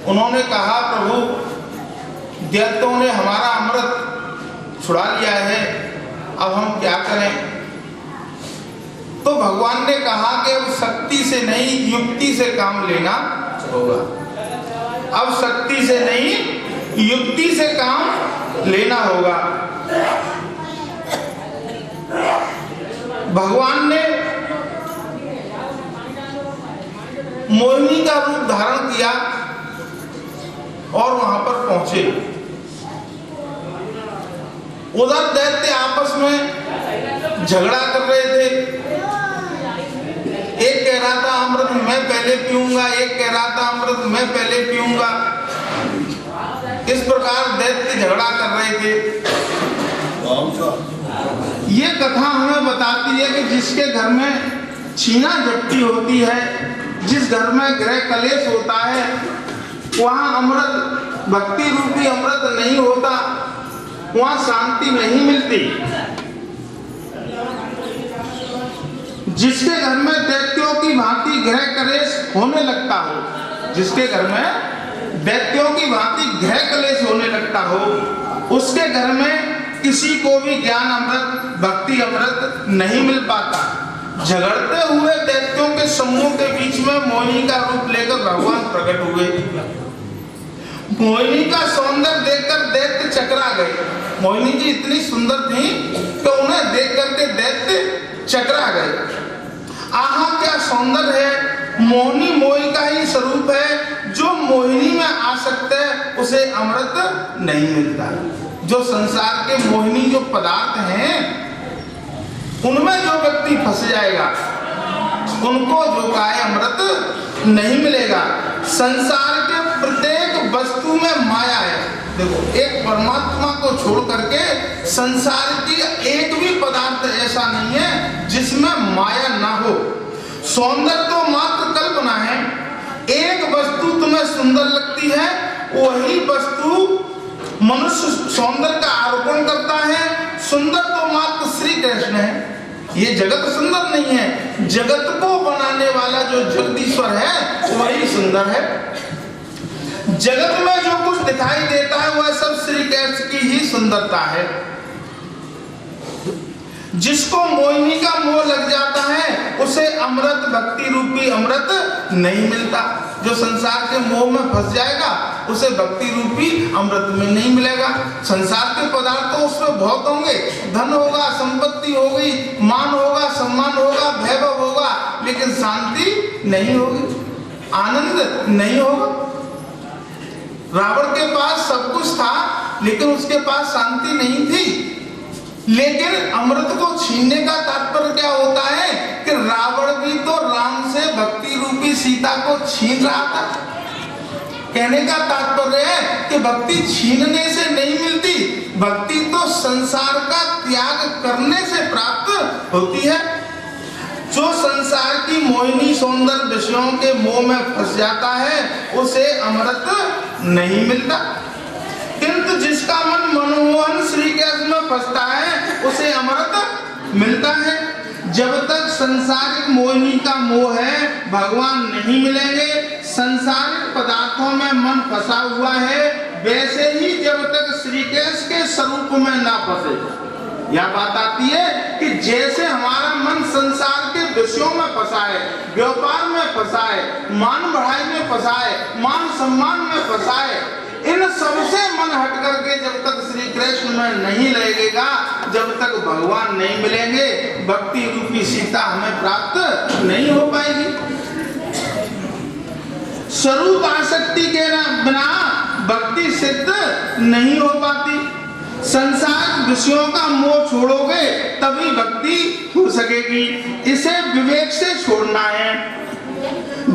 उन्होंने कहा, प्रभु दैत्यों ने हमारा अमृत छुड़ा लिया है, अब हम क्या करें? तो भगवान ने कहा कि अब शक्ति से नहीं युक्ति से काम लेना होगा। अब शक्ति से नहीं युक्ति से काम लेना होगा। भगवान ने मोहिनी का रूप धारण किया और वहां पर पहुंचे। उधर दैत्य आपस में झगड़ा कर रहे थे। एक कह रहा था अमृत मैं पहले पीऊंगा, एक कह रहा था अमृत मैं पहले पीऊंगा। इस प्रकार दैत्य झगड़ा कर रहे थे। ये कथा हमें बताती है कि जिसके घर में छीना झपटी होती है, जिस घर में गृह कलेश होता है, वहां अमृत भक्ति रूपी अमृत नहीं होता, वहां शांति नहीं मिलती। जिसके घर में दैत्यों की भांति गृह कलेश होने लगता हो, जिसके घर में दैत्यों की भांति गृह कलेश होने लगता हो, उसके घर में किसी को भी ज्ञान अमृत भक्ति अमृत नहीं मिल पाता। झगड़ते हुए दैत्यों के समूह के बीच में मोहिनी का रूप लेकर भगवान प्रकट हुए। मोहिनी का सौंदर्य देखकर दैत्य चकरा गए। मोहिनी जी इतनी सुंदर थी कि उन्हें देख करके दैत्य चकरा गए। आहा क्या सौंदर्य है! मोहिनी मोही का ही स्वरूप है। जो मोहिनी में आ सकता है उसे अमृत नहीं मिलता। जो संसार के मोहिनी जो पदार्थ हैं उनमें जो व्यक्ति फंस जाएगा उनको जो काय अमृत नहीं मिलेगा। संसार के प्रत्येक वस्तु में माया है। देखो, एक परमात्मा को छोड़ करके संसार की एक भी पदार्थ ऐसा नहीं है जिसमें माया ना हो। सौंदर्य तो मात्र कल्पना है। एक वस्तु तुम्हें सुंदर लगती है, वही वस्तु मनुष्य सौंदर्य का आरोपण करता है। सुंदर तो मात्र श्री कृष्ण है। ये जगत सुंदर नहीं है। जगत को बनाने वाला जो जगदीश्वर है वही सुंदर है। जगत में जो कुछ दिखाई देता है वह सब श्री कृष्ण की ही सुंदरता है। जिसको मोहिनी का मोह लग जाता है उसे अमृत भक्ति रूपी अमृत नहीं मिलता। जो संसार के मोह में फंस जाएगा उसे भक्ति रूपी अमृत में नहीं मिलेगा। संसार के पदार्थ तो उसमें बहुत होंगे, धन होगा, संपत्ति होगी, मान होगा, सम्मान होगा, वैभव होगा, लेकिन शांति नहीं होगी, आनंद नहीं होगा। रावण के पास सब कुछ था लेकिन उसके पास शांति नहीं थी। लेकिन अमृत को छीनने का तात्पर्य क्या होता है कि रावण भी तो राम से भक्ति रूपी सीता को छीन रहा था। कहने का तात्पर्य है कि भक्ति छीनने से नहीं मिलती, भक्ति तो संसार का त्याग करने से प्राप्त होती है। जो संसार की मोहिनी सौंदर्य विषयों के मोह में फंस जाता है उसे अमृत नहीं मिलता। किंतु जिसका मन मनमोहन श्री कृष्ण में फंसता है उसे अमृत मिलता है। जब तक संसारिक मोहिनी का मोह है भगवान नहीं मिलेंगे। संसारिक पदार्थों में मन फंसा हुआ है, वैसे ही जब तक श्री कृष्ण के स्वरूप में ना फंसे। यह बात आती है कि जैसे हमारा मन संसार के विषयों में फंसा है, व्यापार में फंसा है, मान बढ़ाई में फंसा है, मान सम्मान में फंसा है, इन सबसे मन हट करके जब तक श्री कृष्ण में नहीं लगेगा, जब तक भगवान नहीं मिलेंगे, भक्ति रूपी सीता हमें प्राप्त नहीं हो पाएगी। स्वरूप आसक्ति के बिना भक्ति सिद्ध नहीं हो पाती। संसार विषयों का मोह छोड़ोगे तभी भक्ति हो सकेगी। इसे विवेक से छोड़ना है।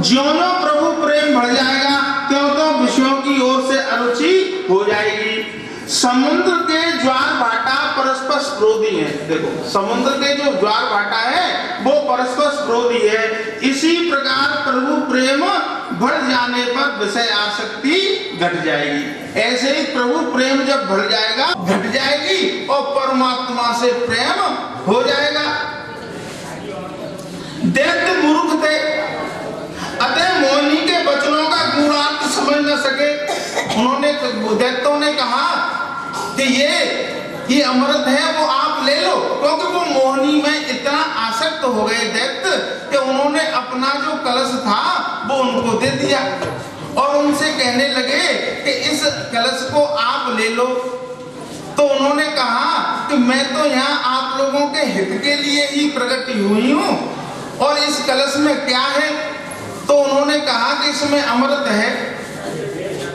ज्यों-ज्यों प्रभु प्रेम बढ़ जाएगा त्यों-त्यों विषयों की ओर से अरुचि हो जाएगी। समुद्र के ज्वार भाटा परस्पर विरोधी है। देखो, समुद्र के जो ज्वार भाटा है वो परस्पर विरोधी है। इसी प्रकार प्रभु प्रेम बढ़ जाने पर विषय आसक्ति घट जाएगी। ऐसे ही प्रभु प्रेम जब बढ़ जाएगा घट जाएगी और परमात्मा से प्रेम हो जाएगा। दैत्य मूर्ख थे, अतः मोहिनी के वचनों का गूढ़ार्थ समझ न सके। दैत्यों ने कहा कि ये अमृत है, वो आप ले लो, क्योंकि वो मोहिनी में इतना आसक्त हो गए दैत्य कि उन्होंने अपना जो कलश था वो उनको दे दिया और उनसे कहने लगे कि इस कलश को आप ले लो। तो उन्होंने कहा कि मैं तो यहाँ आप लोगों के हित के लिए ही प्रकट हुई हूँ, और इस कलश में क्या है? तो उन्होंने कहा कि इसमें अमृत है।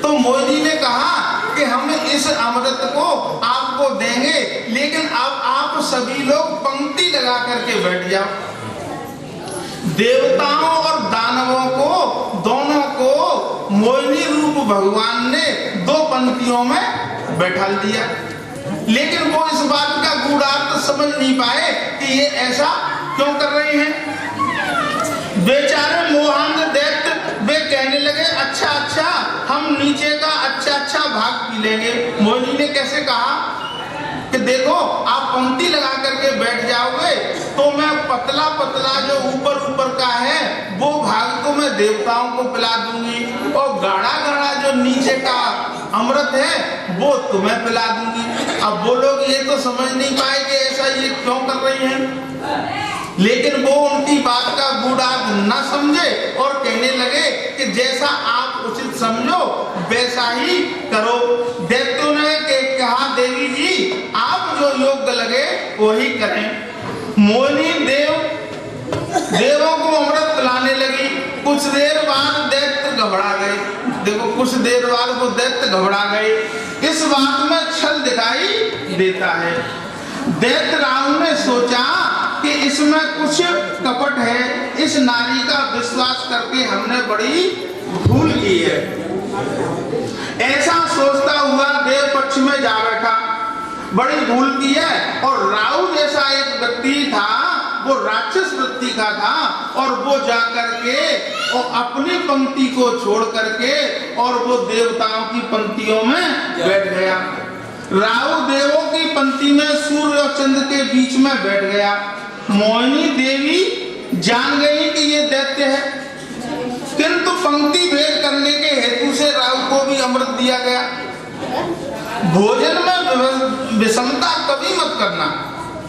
तो मोहिनी ने कहा कि हम इस अमृत को आपको देंगे, लेकिन अब आप सभी लोग पंक्ति लगा करके बैठ जाओ। देवताओं और दानवों को दोनों को मोहिनी रूप भगवान ने दो पंक्तियों में बैठा दिया, लेकिन वो इस बात का गूढ़ार्थ समझ नहीं पाए कि ये ऐसा क्यों कर रहे हैं। बेचारे मोहांध दैत्य वे कहने लगे अच्छा अच्छा हम नीचे का अच्छा अच्छा भाग पी लेंगे। मोहिनी ने कैसे कहा कि देखो आप पंक्ति लगा करके बैठ जाओगे तो मैं पतला पतला जो ऊपर ऊपर का है वो भाग तो मैं देवताओं को पिला दूंगी, और गाढ़ा गाढ़ा जो नीचे का अमृत है वो तुम्हें पिला दूंगी। अब वो लोग ये तो समझ नहीं पाए कि ऐसा ये क्यों कर रही हैं, लेकिन वो उनकी बात का गूढ़ार्थ न समझे और कहने लगे कि जैसा आप उचित समझो वैसा ही करो। दैत्यों ने कहा देवी जी आप जो योग्य लगे वही करें। मोहिनी देवों को अमृत पिलाने लगी। कुछ देर बाद दैत्य घबरा गए। देखो कुछ देर बाद वो दैत्य घबरा गए। इस बात में छल दिखाई देता है। दैत्य राहु ने सोचा कि इसमें कुछ कपट है, इस नारी का विश्वास करके हमने बड़ी भूल की है। ऐसा सोचता हुआ देव पक्ष में जा बैठा, बड़ी भूल की है। और राहु जैसा एक व्यक्ति था वो राक्षस वृत्ति का था, और वो जाकर के और अपनी पंक्ति को छोड़ करके और वो देवताओं की पंक्तियों में बैठ गया। राहु देवों की पंक्ति में सूर्य और चंद्र के बीच में बैठ गया। मोहिनी देवी जान गई कि ये दैत्य है, किंतु पंक्ति भेद करने के हेतु से राहु को भी अमृत दिया गया। भोजन में विषमता कभी मत करना।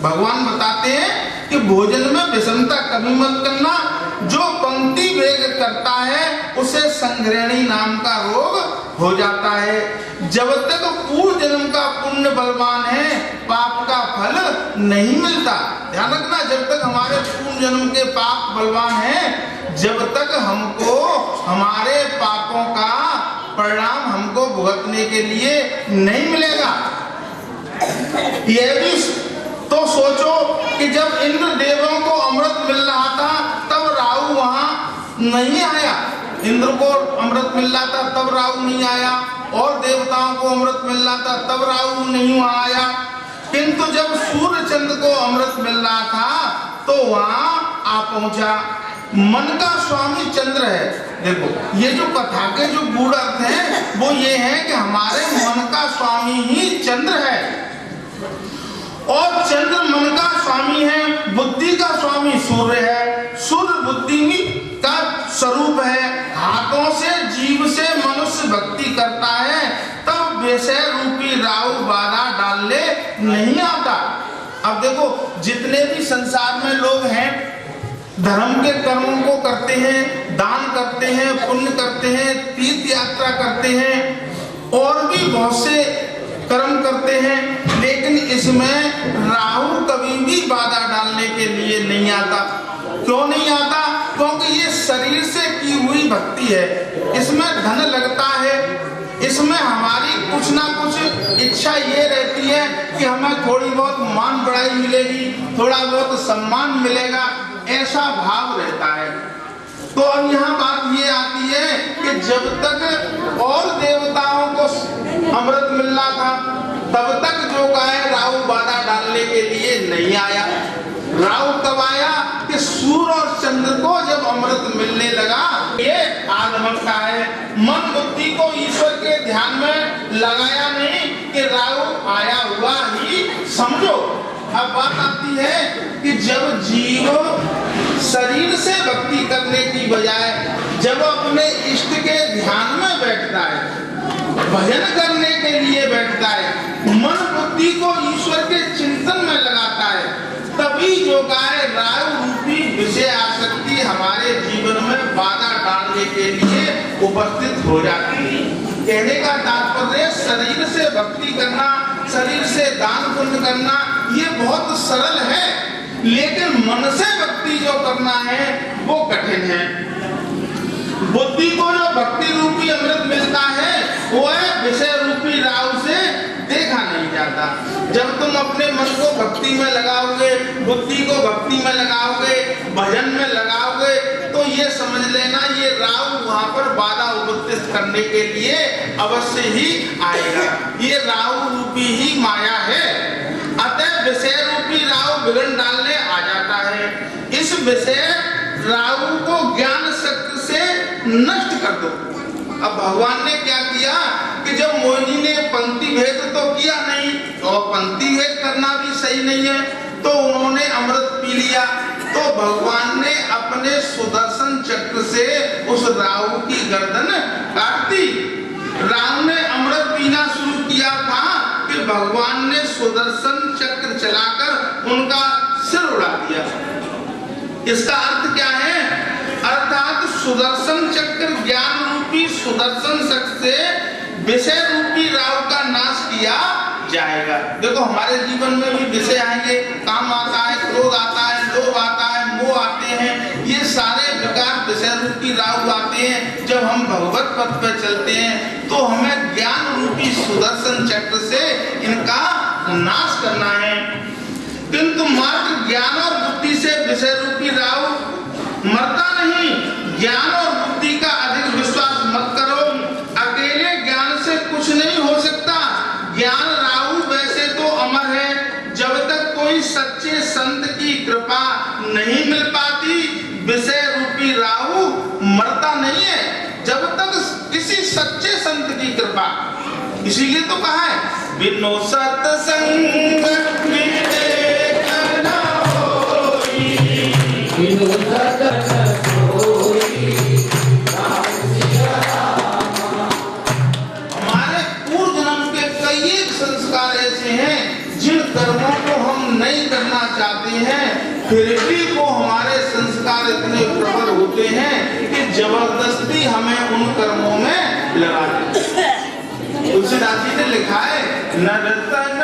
भगवान बताते हैं कि भोजन में विषमता कभी मत करना। जो पंक्ति भेद करता है उसे संघृणी नाम का रोग हो जाता है। जब तक पूर्व जन्म का पुण्य बलवान है पाप का फल नहीं मिलता। ध्यान रखना, जब तक हमारे पूर्व जन्म के पाप बलवान है जब तक हमको हमारे पापों का परिणाम हमको भुगतने के लिए नहीं मिलेगा। यह भी तो सोचो कि जब इंद्र देवों को अमृत मिल रहा था तब राहु वहां नहीं आया। इंद्र को अमृत मिल रहा था तब राहु नहीं आया, और देवताओं को अमृत मिल रहा था तब राहु नहीं वहां आया। किंतु जब सूर्य चंद्र को अमृत मिल रहा था तो वहां आ पहुंचा। मन का स्वामी चंद्र है। देखो ये जो कथा के जो गूढ़ अर्थ है वो ये है कि हमारे मन का स्वामी ही चंद्र है, और चंद्र मन का स्वामी है। बुद्धि का स्वामी सूर्य है। सूर्य बुद्धि का स्वरूप है। हाथों से जीव से मनुष्य भक्ति करता है तब विषय रूपी राहु बाधा डालने नहीं आता। अब देखो जितने भी संसार में लोग हैं धर्म के कर्मों को करते हैं, दान करते हैं, पुण्य करते हैं, तीर्थ यात्रा करते हैं और भी बहुत से कर्म करते हैं, लेकिन इसमें राहु कभी भी बाधा डालने के लिए नहीं आता। क्यों नहीं आता? क्योंकि ये शरीर से की हुई भक्ति है। इसमें धन लगता है, इसमें हमारी कुछ ना कुछ इच्छा ये रहती है कि हमें थोड़ी बहुत मान बढ़ाई मिलेगी, थोड़ा बहुत सम्मान मिलेगा, ऐसा भाव रहता है। तो अब यहाँ बात ये आती है कि जब तक और देवताओं को अमृत मिल रहा था तब तक जो कहे राहु बाधा डालने के लिए नहीं आया। राहु कब आया कि सूर्य और चंद्र को जब अमृत मिलने लगा। ये आगमन का है। मन बुद्धि को ईश्वर के ध्यान में लगाया नहीं कि राहु आया हुआ ही समझो। अब बात आती है कि जब जीव शरीर से भक्ति करने की बजाय जब अपने इष्ट के ध्यान में बैठता है भजन करने के लिए बैठता है, मन बुद्धि को ईश्वर के चिंतन में लगाता है, तभी जो गाय राव रूपी विषय आसक्ति हमारे जीवन में बाधा डालने के लिए उपस्थित हो जाती है। कहने का तात्पर्य शरीर से भक्ति करना, शरीर से दान पुण्य करना ये बहुत सरल है, लेकिन मन से भक्ति जो करना है वो कठिन है। बुद्धि को जो भक्ति रूपी अमृत मिलता है वो है विषय रूपी राव से देखा नहीं जाता। जब तुम अपने मन को भक्ति में लगाओगे, बुद्धि को भक्ति में लगाओगे, भजन में लगाओगे, तो ये समझ लेना ये राव वहां पर बाधा उपस्थित करने के लिए अवश्य ही आएगा। ये राव रूपी ही माया है। अतः विषय रूपी राव विघ्न डालने आ जाता है। इस विषय राव को ज्ञान शक्ति से नष्ट कर दो। अब भगवान ने क्या किया कि जब मोहिनी ने पंक्ति भेद तो किया नहीं, और पंक्ति भेद करना भी सही नहीं है, तो उन्होंने अमृत पी लिया। तो भगवान ने अपने सुदर्शन चक्र से उस राहु की गर्दन काट दी। राहु ने अमृत पीना शुरू किया था कि भगवान ने सुदर्शन चक्र चलाकर उनका सिर उड़ा दिया। इसका अर्थ क्या है? अर्थात सुदर्शन चक्र ज्ञान रूपी सुदर्शन चक्र से विषय रूपी राव का नाश किया जाएगा। देखो हमारे जीवन में भी विषय आएंगे, काम आता है, क्रोध आता है, लोभ आता है, मोह आते हैं, ये सारे विकार विषय रूपी राव आते हैं। जब हम भगवत पथ पर चलते हैं तो हमें ज्ञान रूपी सुदर्शन चक्र से इनका नाश करना है। किंतु मात्र ज्ञान और बुद्धि से विषय रूपी राव मरता नहीं। ज्ञान और बुद्धि का अधिक विश्वास मत करो। अकेले ज्ञान से कुछ नहीं हो सकता। ज्ञान राहु वैसे तो अमर है, जब तक कोई सच्चे संत की कृपा नहीं मिल पाती विषय रूपी राहु मरता नहीं है, जब तक किसी सच्चे संत की कृपा। इसीलिए तो कहा है बिनु सत्संग हमारे पूर्व जन्म के कई संस्कार ऐसे हैं जिन कर्मों को हम नहीं करना चाहते हैं, फिर भी वो हमारे संस्कार इतने प्रबल होते हैं कि जबरदस्ती हमें उन कर्मों में लगा देते हैं। तुलसीदास जी ने लिखा है नरतन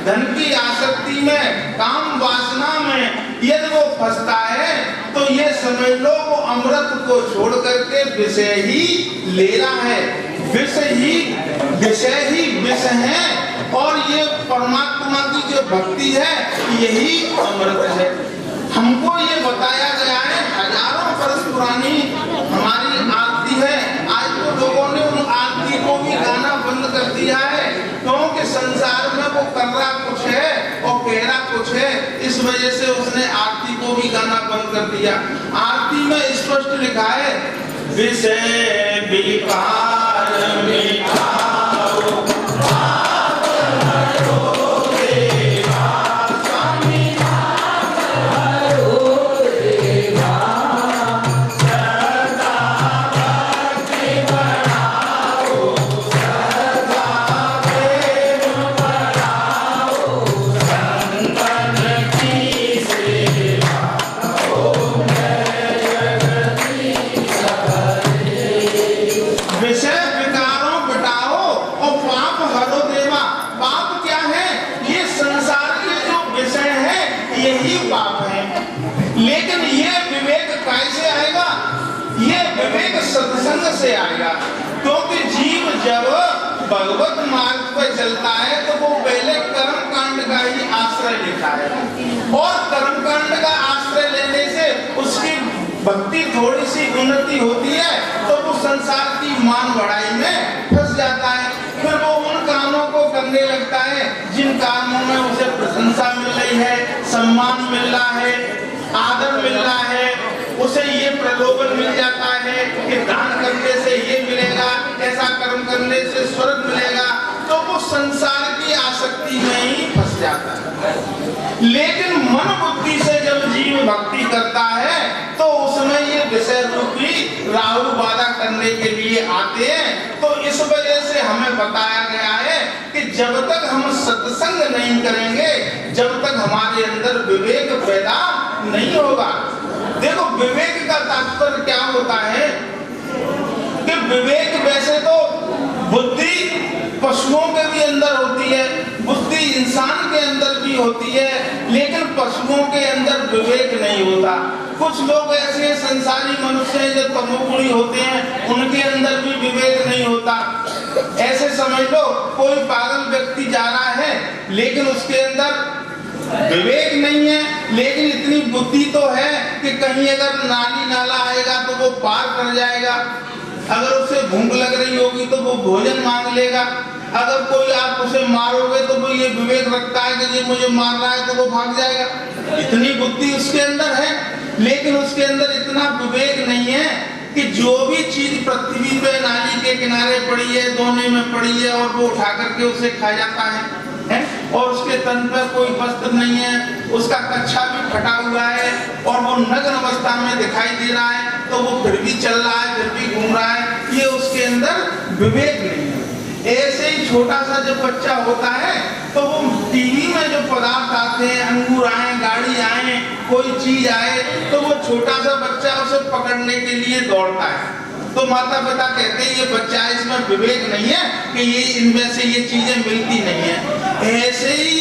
धन की आसक्ति में, काम वासना में यदि वो फंसता है तो ये समझ लो वो अमृत को छोड़ करके विषय ही ले रहा है। विषय ही विष है, और ये परमात्मा की जो भक्ति है यही अमृत है। हमको ये बताया गया है, हजारों वर्ष पुरानी हमारी आरती है। आज तो लोगों ने उन आरती को भी गाना बंद कर दिया है, क्योंकि संसार में वो कर रहा कुछ है और कह रहा कुछ है, इस वजह से उसने आरती को भी गाना बंद कर दिया। आरती में स्पष्ट लिखा है विषय विकार मिटाओ पाप हरो देवा, स्वामी हरो देवा, सदा भक्ति बढ़ाओ, सदा प्रेम बढ़ाओ, संतन की सेवा हो विषय विकारों मिटाओ और पाप हरो देवा। पाप क्या है? ये संसार के जो विषय है यही पाप है। लेकिन ये विवेक कैसे आएगा? ये विवेक सत्संग से आएगा, क्योंकि जीव जब भगवत मार्ग पर चलता है तो वो पहले कर्म कांड का ही आश्रय लेता है, और कर्म कांड उन्नति होती है तो वो संसार की मान बढ़ाई में फंस जाता है। फिर वो उन कामों को करने लगता है जिन कामों में उसे प्रशंसा मिल रही है, सम्मान मिल रहा है, आदर मिल रहा है, उसे ये प्रलोभन मिल जाता है कि दान करने से ये मिलेगा, ऐसा कर्म करने से स्वर्ग मिलेगा, तो वो संसार की आसक्ति में ही फंस जाता है। लेकिन मन बुद्धि से जब जीव भक्ति करता है तो उसमें ये विषय रूपी राहु बाधा करने के लिए आते हैं। तो इस वजह से हमें बताया गया है कि जब तक हम सत्संग नहीं करेंगे, जब तक हमारे अंदर विवेक पैदा नहीं होगा। देखो विवेक का तात्पर्य क्या होता है कि विवेक वैसे तो बुद्धि पशुओं के भी अंदर होती है, बुद्धि इंसान के अंदर भी होती है, लेकिन पशुओं के अंदर विवेक नहीं होता। कुछ लोग ऐसे संसारी मनुष्य हैं जो तमोगुणी होते हैं, उनके अंदर भी विवेक नहीं होता। ऐसे समझ लो कोई पागल व्यक्ति जा रहा है लेकिन उसके अंदर विवेक नहीं है, लेकिन इतनी बुद्धि तो है कि कहीं अगर नाली नाला आएगा तो वो पार कर जाएगा। अगर उसे भूख लग रही होगी तो वो भोजन मांग लेगा। अगर कोई आप उसे मारोगे तो वो ये विवेक रखता है कि ये मुझे मार रहा है तो वो भाग जाएगा। इतनी बुद्धि उसके अंदर है, लेकिन उसके अंदर इतना विवेक नहीं है कि जो भी चीज पृथ्वी पे नाली के किनारे पड़ी है, दोने में पड़ी है, और वो उठा करके उसे खा जाता है, और उसके तन पर कोई वस्त्र नहीं है, उसका कच्छा भी फटा हुआ है और वो नग्न अवस्था में दिखाई दे रहा है, तो वो फिर भी चल रहा है, फिर भी घूम रहा है, ये उसके अंदर विवेक नहीं है। ऐसे ही छोटा सा जब बच्चा होता है तो वो टीवी में जो पदार्थ आते हैं, अंगूर आए, गाड़ी आए, कोई चीज आए, तो वो छोटा सा बच्चा उसे पकड़ने के लिए दौड़ता है। तो माता पिता कहते हैं ये बच्चा, इसमें विवेक नहीं है कि ये इनमें से ये चीजें मिलती नहीं है। ऐसे ही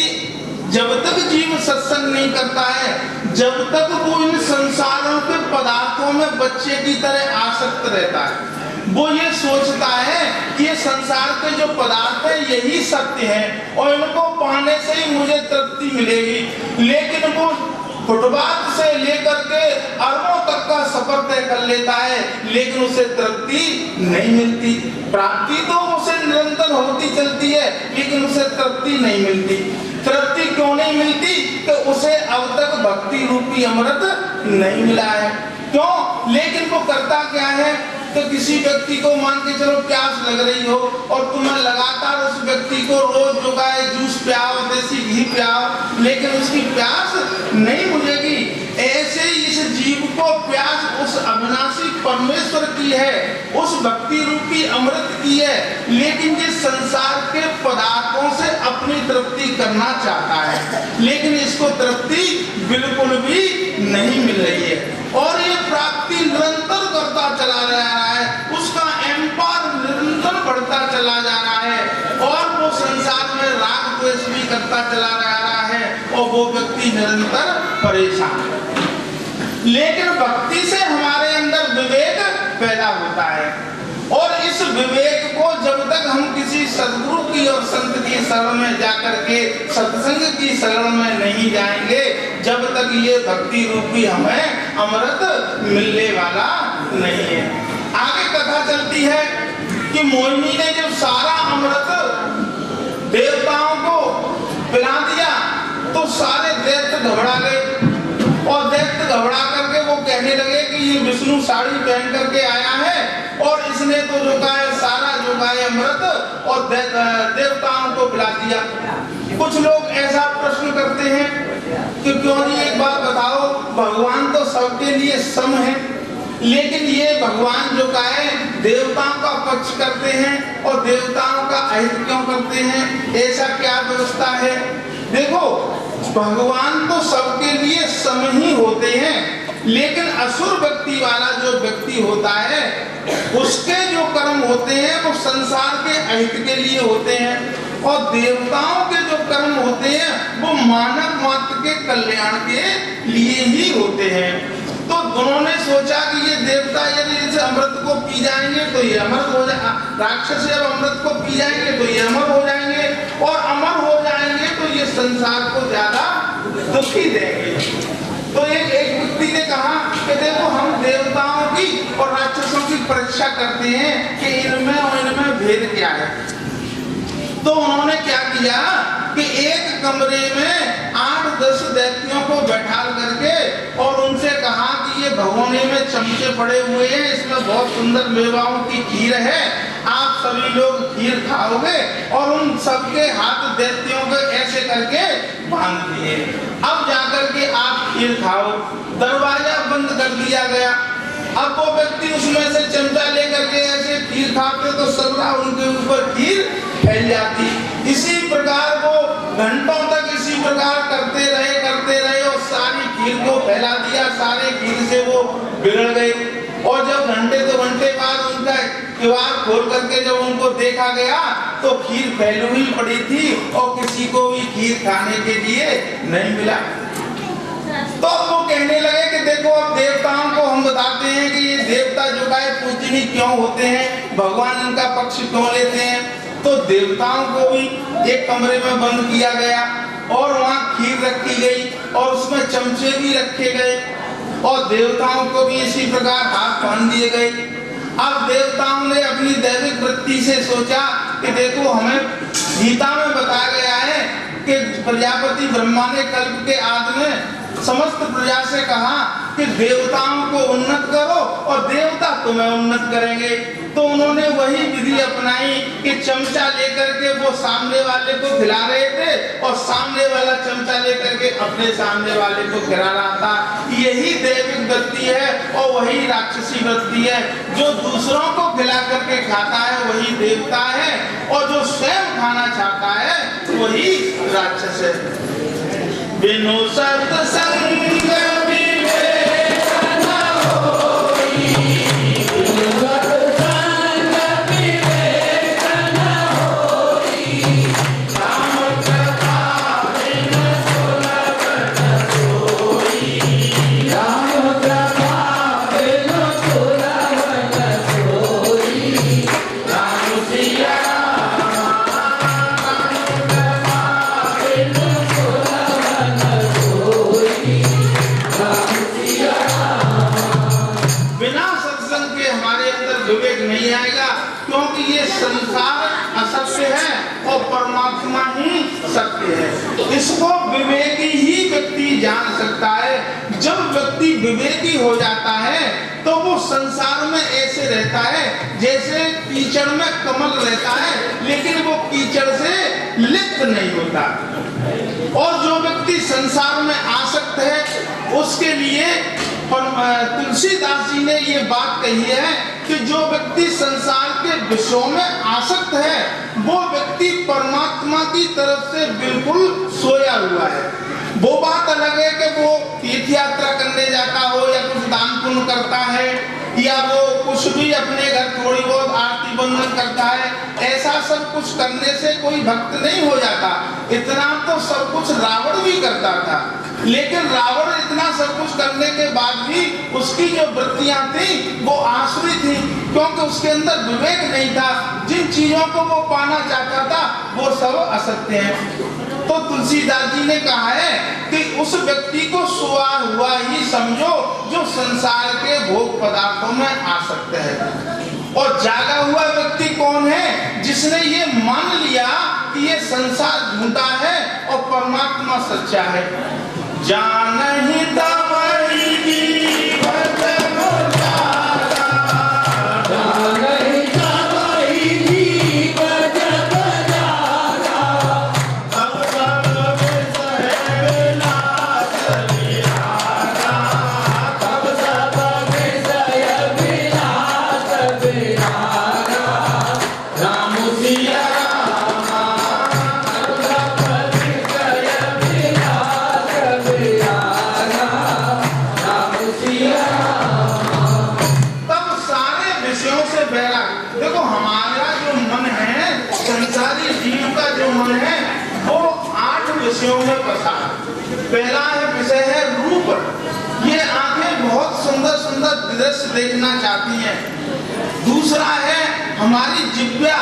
जब तक जीव सत्संग नहीं करता है, जब तक वो इन संसारों के पदार्थों में बच्चे की तरह आसक्त रहता है। वो ये सोचता है कि ये संसार के जो पदार्थ है यही सत्य है और इनको पाने से ही मुझे तृप्ति मिलेगी। लेकिन वो फुटपाथ से लेकर के अरबों तक का सफर तय कर लेता है, लेकिन उसे तृप्ति नहीं मिलती। प्राप्ति तो उसे निरंतर होती चलती है, लेकिन उसे तृप्ति नहीं मिलती। तृप्ति क्यों नहीं मिलती? कि उसे अब तक भक्ति रूपी अमृत नहीं मिला है। क्यों? लेकिन वो करता क्या है तो किसी व्यक्ति को मान के चलो प्यास लग रही हो और तुम्हें लगातार उस व्यक्ति को रोज जो है जूस पियाओ, देसी घी पियाओ, लेकिन उसकी प्यास नहीं बुझेगी। ऐसे ही इस जीव को प्यास उस अविनाशी परमेश्वर की है, उस भक्ति रूपी अमृत की है, लेकिन ये संसार के पदार्थों से अपनी तृप्ति करना चाहता है, लेकिन इसको तृप्ति बिल्कुल भी नहीं मिल रही है और ये प्राप्ति निरंतर करता चला जा रहा है, उसका एम्पायर निरंतर बढ़ता चला जा रहा है और वो संसार में राग द्वेष भी करता चला जा रहा है और वो व्यक्ति निरंतर परेशान है। लेकिन भक्ति से हमारे अंदर विवेक पैदा होता है और इस विवेक को जब तक हम किसी सद्गुरु की और संत की शरण में जाकर के सत्संग की शरण में नहीं जाएंगे, जब तक ये भक्ति रूपी हमें अमृत मिलने वाला नहीं है। आगे कथा चलती है कि मोहिनी ने जब सारा अमृत देवताओं को पिला दिया तो सारे दैत्य घबरा गए और दैत्य घबरा करके वो कहने लगे कि ये विष्णु साड़ी पहन करके आया है और इसने तो जो का है सारा जो का है अमृत और देवताओं को पिला दिया। कुछ लोग ऐसा प्रश्न करते हैं कि क्यों नहीं, एक बात बताओ, भगवान तो सबके लिए सम है, लेकिन ये भगवान जो का है देवताओं का पक्ष करते हैं और देवताओं का अहित क्यों करते हैं? ऐसा क्या व्यवस्था है? देखो भगवान तो सबके लिए सम ही होते हैं, लेकिन असुर व्यक्ति वाला जो व्यक्ति होता है उसके जो कर्म होते हैं वो संसार के अहित के लिए होते हैं और देवताओं के जो कर्म होते हैं वो मानव मात्र के कल्याण के लिए ही होते हैं। तो दोनों ने सोचा कि ये देवता यदि इस अमृत को पी जाएंगे तो ये अमर हो जाए, राक्षस जब अमृत को पी जाएंगे तो ये अमर हो जाएंगे और अमर हो जाएंगे तो ये संसार को ज्यादा दुखी देंगे। तो एक व्यक्ति ने कहा कि देखो हम देवताओं की और परीक्षा करते हैं कि इनमें और इनमें भेद क्या है। तो उन्होंने क्या किया कि एक कमरे में 8-10 दैत्यों को बैठा करके और उनसे कहा कि ये भगोने में चमचे पड़े हुए हैं, इसमें बहुत सुंदर मेवाओं की खीर है, आप सभी लोग खीर खाओगे। और उन सबके हाथ दैत्यों को ऐसे करके बांध दिए, अब जाकर के आप खीर खाओ। दरवाजा बंद कर दिया गया। अब वो व्यक्ति उसमें से चमचा लेकर के ऐसे खीर खाते तो सबरा उनके ऊपर खीर फैल जाती। इसी प्रकार वो घंटों तक इसी प्रकार करते रहे और सारी खीर को फैला दिया। सारे खीर से वो बिगड़ गए और जब घंटे 2 घंटे बाद उनका किवाड़ खोल करके जब उनको देखा गया तो खीर फैली हुई पड़ी थी और किसी को भी खीर खाने के लिए नहीं मिला। तो वो कहने लगे कि देखो अब देवताओं को हम बताते हैं कि ये देवता जो है पूजनीय क्यों होते हैं, भगवान इनका पक्ष क्यों लेते हैं। तो देवताओं को भी एक कमरे में बंद किया गया और वहाँ खीर रखी गई और उसमें चमचे भी रखे गए और देवताओं को भी इसी प्रकार हाथ बांध दिए गए। अब देवताओं ने अपनी दैविक वृत्ति से सोचा कि देखो हमें गीता में बताया गया है कि प्रजापति ब्रह्मा ने कल्प के आदि में समस्त प्रजा से कहा कि देवताओं को उन्नत करो और देवता तुम्हें उन्नत करेंगे। तो उन्होंने वही विधि अपनाई कि चमचा लेकर के वो सामने वाले को खिला रहे थे और सामने वाला चमचा लेकर के अपने सामने वाले को खिला रहा था। यही दैविक वृत्ति है और वही राक्षसी वृत्ति है। जो दूसरों को खिला करके खाता है वही देवता है और जो स्वयं खाना चाहता है वही राक्षस है। बिनु सत्संग विवेक न होई, बिनु सत्संग विवेक न होई, राम कथा बिनु सुलभ न सोई, राम कथा बिनु सुलभ न सोई, राम सिया विवेक नहीं आएगा, क्योंकि ये संसार असत्य है और परमात्मा ही सत्य है। इसको विवेकी ही व्यक्ति जान सकता है। जब व्यक्ति विवेकी हो जाता है तो वो संसार में ऐसे रहता है जैसे कीचड़ में कमल रहता है, लेकिन वो कीचड़ से लिप्त नहीं होता। और जो व्यक्ति संसार में आसक्त है उसके लिए तुलसीदास जी ने ये बात कही है कि जो व्यक्ति संसार के विषयों में आसक्त है वो व्यक्ति परमात्मा की तरफ से बिल्कुल सोया हुआ है। वो बात अलग है कि वो तीर्थ यात्रा करने जाता हो या कुछ दान पुण्य करता है या वो कुछ भी अपने घर थोड़ी बहुत आरती बंधन करता है, ऐसा सब कुछ करने से कोई भक्त नहीं हो जाता। इतना तो सब कुछ रावण भी करता था, लेकिन रावण इतना सब कुछ करने के बाद भी उसकी जो वृत्तियां थी वो आसुरी थी, क्योंकि उसके अंदर विवेक नहीं था। जिन चीजों को वो पाना चाहता था वो सब असत्य है। तो तुलसीदास जी ने कहा है कि उस व्यक्ति को सोया हुआ ही समझो जो संसार के भोग पदार्थों में आसक्त है। और जागा हुआ व्यक्ति कौन है? जिसने ये मान लिया कि ये संसार झूठा है और परमात्मा सच्चा है। जानहि तवहि जीवन जागा, जानहि तवहि जीवन जागा, तब सब विषय विलास विरागा, तब सब विषय विलास विरागा, राम सिया विषयों में फंसा। पहला है विषय है रूप। ये आंखें बहुत सुंदर सुंदर दृश्य देखना चाहती हैं। दूसरा है हमारी जिह्वा,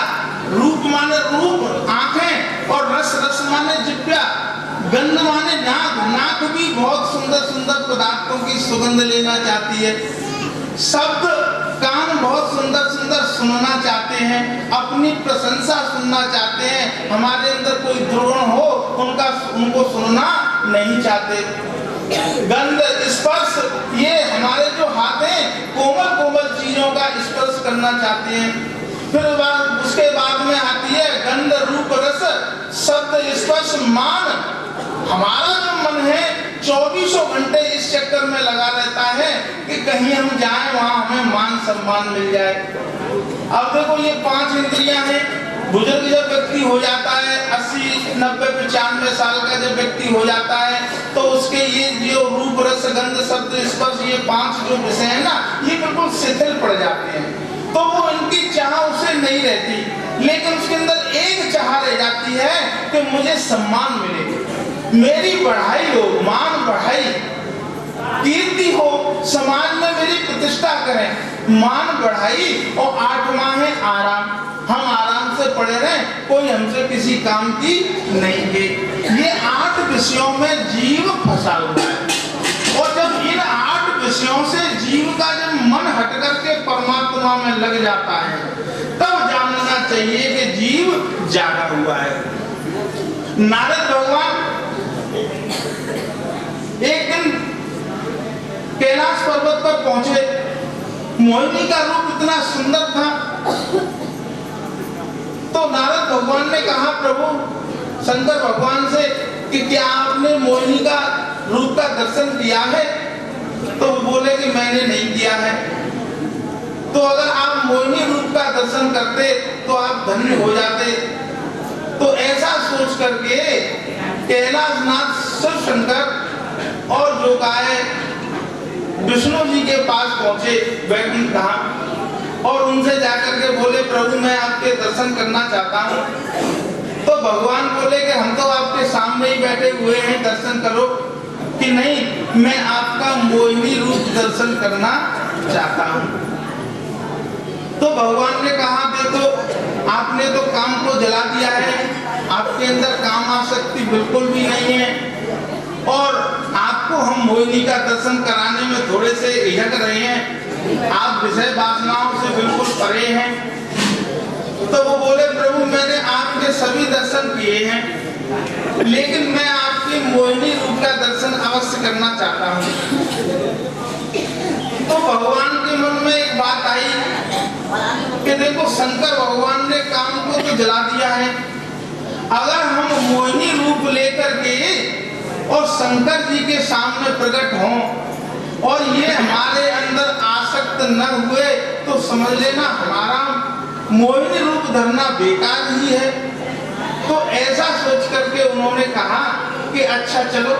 रूप माने रूप आंखें और रस रस माने जिह्वा, गंध माने नाक, नाक भी बहुत सुंदर सुंदर पदार्थों की सुगंध लेना चाहती है। शब्द कान बहुत सुंदर सुंदर सुनना चाहते हैं, अपनी प्रशंसा सुनना चाहते हैं, हमारे अंदर कोई दुर्गुण हो उनको सुनना नहीं चाहते। गंध स्पर्श, ये हमारे जो हाथ हैं कोमल कोमल चीजों का स्पर्श करना चाहते हैं। फिर उसके बाद में आती है गंध रूप रस शब्द स्पर्श मान। हमारा जो मन है 24 घंटे इस चक्कर में लगा रहता है कि कहीं हम जाएं वहां हमें मान सम्मान मिल जाए। अब देखो ये 5 इंद्रियां हैं। बुजुर्ग जब व्यक्ति हो जाता है 80, 90, 95 साल का जब व्यक्ति हो जाता है तो उसके ये जो रूप रस गंध शब्द स्पर्श ये 5 जो विषय है ना, ये बिल्कुल शिथिल पड़ जाते हैं। तो वो इनकी चाह उसे नहीं रहती, लेकिन उसके अंदर एक चाह रह जाती है कि मुझे सम्मान मिले, मेरी बढ़ाई हो, मान बढ़ाई, कीर्ति हो, समाज में मेरी प्रतिष्ठा करें, मान बढ़ाई। और 8वां है आराम, हम आराम से पड़े रहें, कोई हमसे किसी काम की नहीं है। ये 8 विषयों में जीव फंसा हुआ है। और जब इन 8 विषयों से जीव का जब मन हट करके परमात्मा में लग जाता है तब जानना चाहिए कि जीव जागा हुआ है। नारद भगवान एक दिन कैलाश पर्वत पर पहुंचे। मोहिनी का रूप इतना सुंदर था तो नारद भगवान ने कहा प्रभु शंकर भगवान से कि क्या आपने मोहिनी का रूप का दर्शन किया है? तो वो बोले कि मैंने नहीं किया है। तो अगर आप मोहिनी रूप का दर्शन करते तो आप धन्य हो जाते। तो ऐसा सोच करके कैलाशनाथ शिव शंकर और जो गाय विष्णु जी के पास पहुंचे वैकुंठ धाम और उनसे जाकर के बोले प्रभु मैं आपके दर्शन करना चाहता हूँ। तो भगवान बोले कि हम तो आपके सामने ही बैठे हुए हैं, दर्शन करो। कि नहीं, मैं आपका मोहिनी रूप दर्शन करना चाहता हूँ। तो भगवान ने कहा देखो आपने तो काम को जला दिया है, आपके अंदर काम आसक्ति बिल्कुल भी नहीं है और आपको हम मोहिनी का दर्शन कराने में थोड़े से हिचक रहे हैं, आप विषय वासनाओं से बिल्कुल परे हैं। तो वो बोले प्रभु मैंने आपके सभी दर्शन किए हैं लेकिन मैं आपकी मोहिनी रूप का दर्शन अवश्य करना चाहता हूँ। तो भगवान के मन में एक बात आई कि देखो शंकर भगवान ने काम को तो जला दिया है, अगर हम मोहिनी रूप लेकर के और शंकर जी के सामने प्रकट हों और ये हमारे अंदर आसक्त न हुए तो समझ लेना हमारा मोहिनी रूप धरना बेकार ही है। तो ऐसा सोच करके उन्होंने कहा कि अच्छा चलो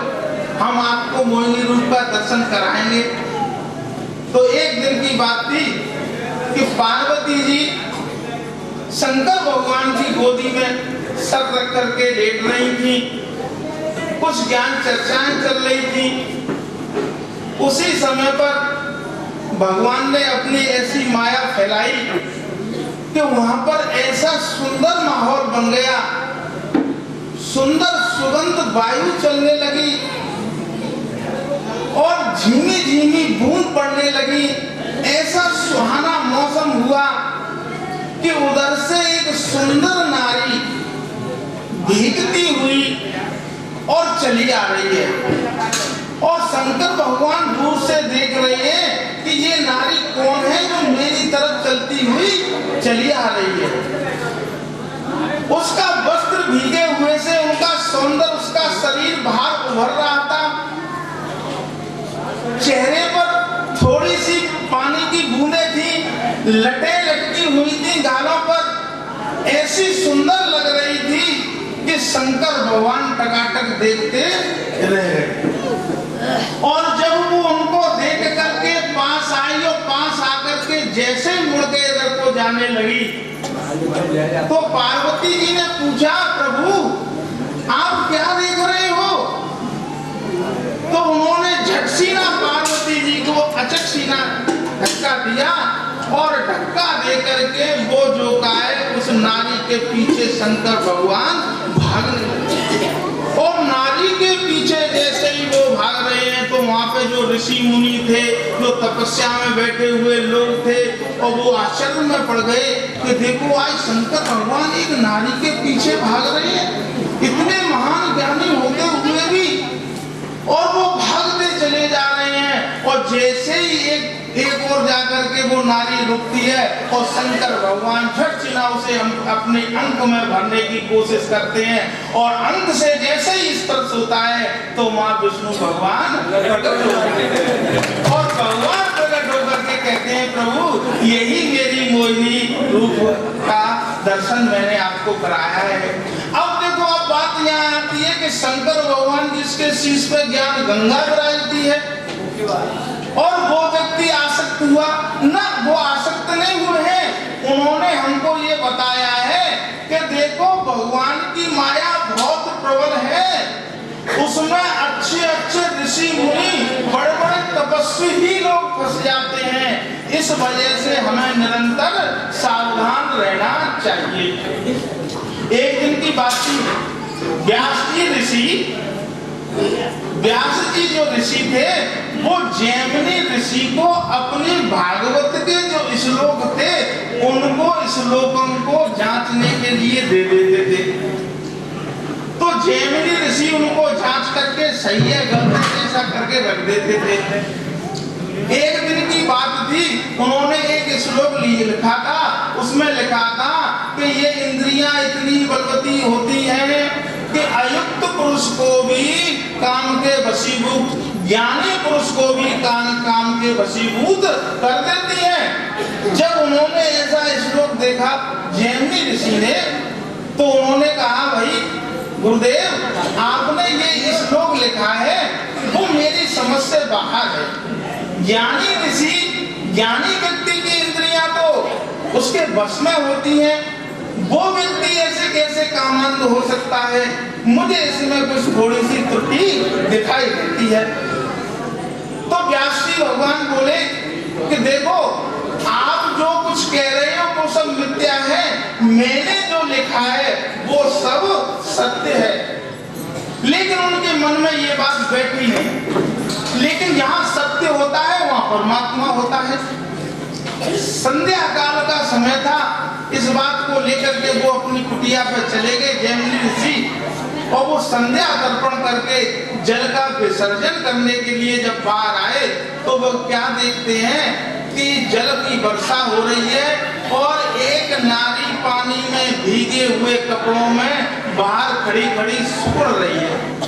हम आपको मोहिनी रूप का दर्शन कराएंगे। तो एक दिन की बात थी कि पार्वती जी शंकर भगवान की गोदी में सर रख करके लेट रही थी, कुछ ज्ञान चर्चाएं चल रही थी। उसी समय पर भगवान ने अपनी ऐसी माया फैलाई कि वहां पर ऐसा सुंदर माहौल बन गया, सुंदर सुगंध वायु चलने लगी और झीमी झीमी बूंद पड़ने लगी। ऐसा सुहाना मौसम हुआ कि उधर से एक सुंदर नारी भीगती हुई और चली आ रही है और शंकर भगवान दूर से देख रहे हैं कि ये नारी कौन है जो मेरी तरफ चलती हुई चली आ रही है। उसका वस्त्र भीगे हुए से उनका सौंदर्य, उसका शरीर बाहर उभर रहा था, चेहरे पर थोड़ी सी पानी की बूंदें थी, लटें लटकी हुई थी गालों पर, ऐसी सुंदर लग रही थी कि शंकर भगवान टकाटक देखते रह गए। और जब वो उनको देख करके पास आई और पास आकर के जैसे मुड़ के इधर को जाने लगी तो पार्वती जी ने पूछा प्रभु आप क्या देख रहे हो? तो उन्होंने झट सीना पार्वती जी को अचक सीना धक्का दिया और धक्का दे करके वो जो गाय उस नारी के पीछे शंकर भगवान भागने लगे और नारी के पीछे जैसे ही वो भाग रहे हैं तो वहाँ पे जो ऋषि मुनि थे, जो तपस्या में बैठे हुए लोग थे, और वो आश्चर्य में पड़ गए कि देखो आज शंकर भगवान एक नारी के पीछे भाग रहे हैं, इतने महान ज्ञानी होते हुए भी, और वो भागते चले जा रहे हैं। और जैसे ही एक और जाकर के वो नारी रुकती है और शंकर भगवान झट चिना उसे अपने अंक में भरने की कोशिश करते हैं, और अंक से जैसे ही स्पर्श होता है तो माँ विष्णु भगवान प्रकट होते हैं, और भगवान प्रकट होकर के कहते हैं प्रभु यही मेरी मोहिनी रूप का दर्शन मैंने आपको कराया है। अब देखो, अब बात यहाँ आती है कि शंकर भगवान जिसके शीश पे ज्ञान गंगा विराजती है, और वो व्यक्ति आसक्त हुआ ना, वो आसक्त नहीं हुए हैं। उन्होंने हमको ये बताया है कि देखो भगवान की माया बहुत प्रबल है, उसमें अच्छे अच्छे ऋषि मुनि बड़े बड़े तपस्वी ही लोग फंस जाते हैं। इस वजह से हमें निरंतर सावधान रहना चाहिए। एक दिन की बात थी, व्यास जी जो ऋषि थे वो जैमिनी ऋषि को अपने भागवत के जो श्लोक थे उनको श्लोकों को जांचने के लिए दे देते थे। तो जैमिनी ऋषि उनको जांच करके सही है गलत है ऐसा करके रख देते थे। एक दिन की बात थी, उन्होंने एक श्लोक लिखा था, उसमें लिखा था कि ये इंद्रियां इतनी बलवती होती हैं कि अयुक्त पुरुष को भी काम के वशीभूत, ज्ञानी पुरुष को भी काम के वशीभूत कर देती है। जब उन्होंने ऐसा श्लोक देखा जैमिनी ऋषि ने, तो उन्होंने कहा भाई गुरुदेव आपने ये श्लोक लिखा है वो मेरी समझ से बाहर है। ज्ञानी ऋषि, ज्ञानी व्यक्ति की इंद्रियां तो उसके वश में होती हैं, वो व्यक्ति ऐसे कैसे कामांध हो सकता है, मुझे इसमें कुछ थोड़ी सी त्रुटि दिखाई देती है। तो व्यास जी भगवान बोले कि देखो आप जो कुछ कह रहे हो वो सब मिथ्या है, मैंने जो लिखा है वो सब सत्य है। लेकिन उनके मन में ये बात बैठी नहीं, लेकिन जहाँ सत्य होता है वहाँ परमात्मा होता है। संध्या काल का समय था, इस बात को लेकर के वो अपनी कुटिया पर चले गए जैमिनी ऋषि, और वो संध्या तर्पण करके जल का विसर्जन करने के लिए जब बाहर आए तो वो क्या देखते हैं कि जल की वर्षा हो रही है और एक नारी पानी में भीगे हुए कपड़ों में बाहर खड़ी खड़ी सुड़ रही है।